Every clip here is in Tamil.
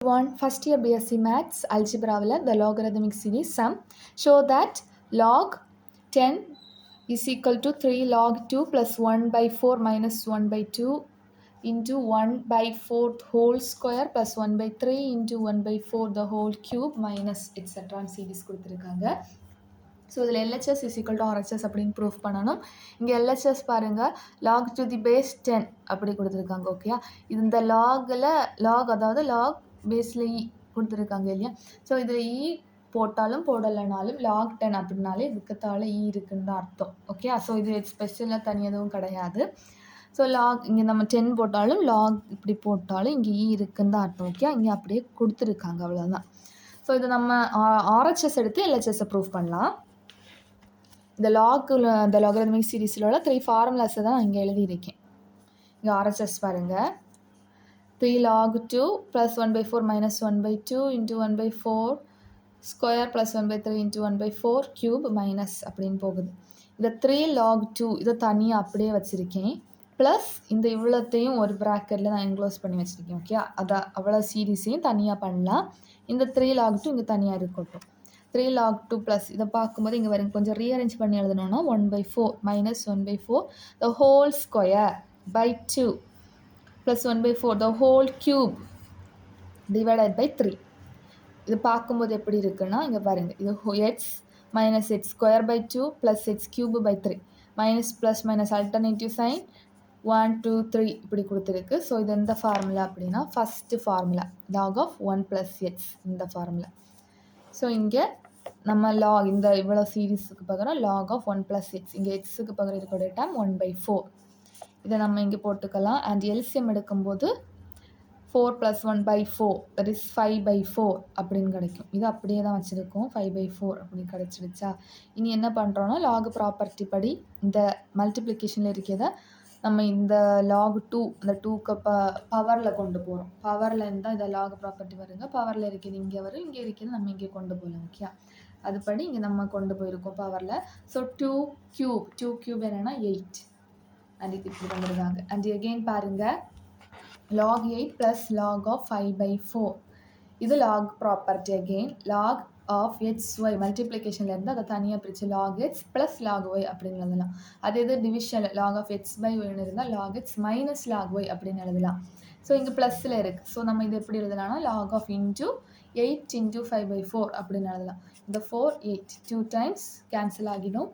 1 first year BSc Maths Algebra the logarithmic series sum. Show that log 10 is equal to 3 log 2 plus 1 by 4 minus 1 by 2 into 1 by 4 whole square plus 1 by 3 into 1 by 4 the whole cube minus etc. series கொடுத்திருக்காங்க. ஸோ இதில் LHS is equal to RHS அப்படின்னு ப்ரூஃப் பண்ணணும். இங்கே LHS பாருங்கள் லாக் டு தி பேஸ் 10 அப்படி கொடுத்துருக்காங்க. ஓகேயா, இந்த லாக் அதாவது லாக் பேஸில் கொடுத்துருக்காங்க இல்லையா. ஸோ இதில் போட்டாலும் போடலைனாலும் லாக் 10 அப்படின்னாலே இதுக்கத்தால் இருக்குன்னு தான் அர்த்தம். ஓகே, ஸோ இது ஸ்பெஷலாக தனி எதுவும் கிடையாது. ஸோ லாக் இங்கே நம்ம 10 போட்டாலும் லாக் இப்படி போட்டாலும் இங்கே இருக்குன்னு தான் அர்த்தம். ஓகே, இங்கே அப்படியே கொடுத்துருக்காங்க, அவ்வளோதான். ஸோ இது நம்ம RHS எடுத்து LHSஸை ப்ரூஃப் பண்ணலாம். இந்த லாகரித்மிக் சீரீஸில் உள்ள 3 ஃபார்முலாஸை தான் நான் இங்கே எழுதியிருக்கேன். இங்கே RHS பாருங்கள், 3 log 2 plus 1 by 4 minus 1 by 2 into 1 by 4 square plus 1 by 3 into 1 by 4 cube minus அப்படின்னு போகுது. இந்த 3 log 2 இதை தனியாக அப்படியே வச்சுருக்கேன். ப்ளஸ் இந்த இவ்வளோத்தையும் ஒரு ப்ராக்கெட்டில் நான் என்க்ளோஸ் பண்ணி வச்சுருக்கேன். ஓகே, அதை அவ்வளோ சீரீஸையும் தனியாக பண்ணலாம். இந்த 3 log 2 இங்கே தனியாக இருக்கட்டும். 3 log 2 ப்ளஸ் இதை பார்க்கும்போது இங்கே வரும், கொஞ்சம் ரீஅரேஞ்ச் பண்ணி எழுதணும்னா 1 by 4 minus 1 by 4 the whole square by 2 plus 1 by 4 the whole cube divided by 3. இது பார்க்கும்போது எப்படி இருக்குன்னா இங்கே பாருங்கள், இது x minus x square by 2 plus x cube by 3 minus plus minus alternative sign 1 2 3 இப்படி கொடுத்துருக்கு. ஸோ இது எந்த ஃபார்முலா அப்படின்னா first formula log of 1 plus x இந்த ஃபார்முலா. ஸோ இங்கே நம்ம லாக் இந்த இவ்வளோ சீரீஸுக்கு பகரம் லாக் ஆஃப் 1 + x, இங்கே எக்ஸுக்கு பகரம் இருக்கக்கூடிய டைம் 1 by 4 இதை நம்ம இங்கே போட்டுக்கலாம். அண்ட் எல்சிஎம் எடுக்கும்போது 4 + 1 by 4 தட் இஸ் 5 by 4 அப்படின்னு கிடைக்கும். இது அப்படியே தான் வச்சுருக்கோம், 5 by 4 அப்படின்னு கிடச்சிடுச்சா. இனி என்ன பண்ணுறோன்னா லாக் ப்ராப்பர்ட்டி படி இந்த மல்டிப்ளிகேஷனில் இருக்கிறத நம்ம இந்த log 2 அந்த 2க்கு பவரில் கொண்டு போகிறோம். பவரில் இருந்தால் இதை லாக் ப்ராப்பர்ட்டி வருங்க, பவரில் இருக்குது இங்கே வரும், இங்கே இருக்குது நம்ம இங்கே கொண்டு போகலாம். ஓகே, அதுபடி இங்கே நம்ம கொண்டு போயிருக்கோம் பவரில். ஸோ 2 cube என்னென்னா 8 அண்ட் இது இப்படி வந்துருக்காங்க. அண்ட் எகெயின் பாருங்கள், log 8 plus log of 5 by 4 இது log property. Again log of xy மல்டிப்ளிகேஷனில் இருந்து அதை தனியாக பிரித்து log x plus log y அப்படின்னு எழுதலாம். அதே இது டிவிஷனில் log of x by yன்னு இருந்தால் log x minus log y அப்படின்னு எழுதலாம். ஸோ இங்கே ப்ளஸில் இருக்குது. ஸோ நம்ம இது எப்படி எழுதலாம்னா log of into 8 into 5 by 4 அப்படின்னு எழுதலாம். இந்த 4 8 2 times கேன்சல் ஆகிடும்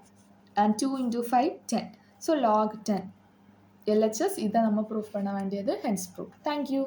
and 2 into 5 10. So log 10 LHS இதை நம்ம ப்ரூஃப் பண்ண வேண்டியது. Hence proof. தேங்க்யூ.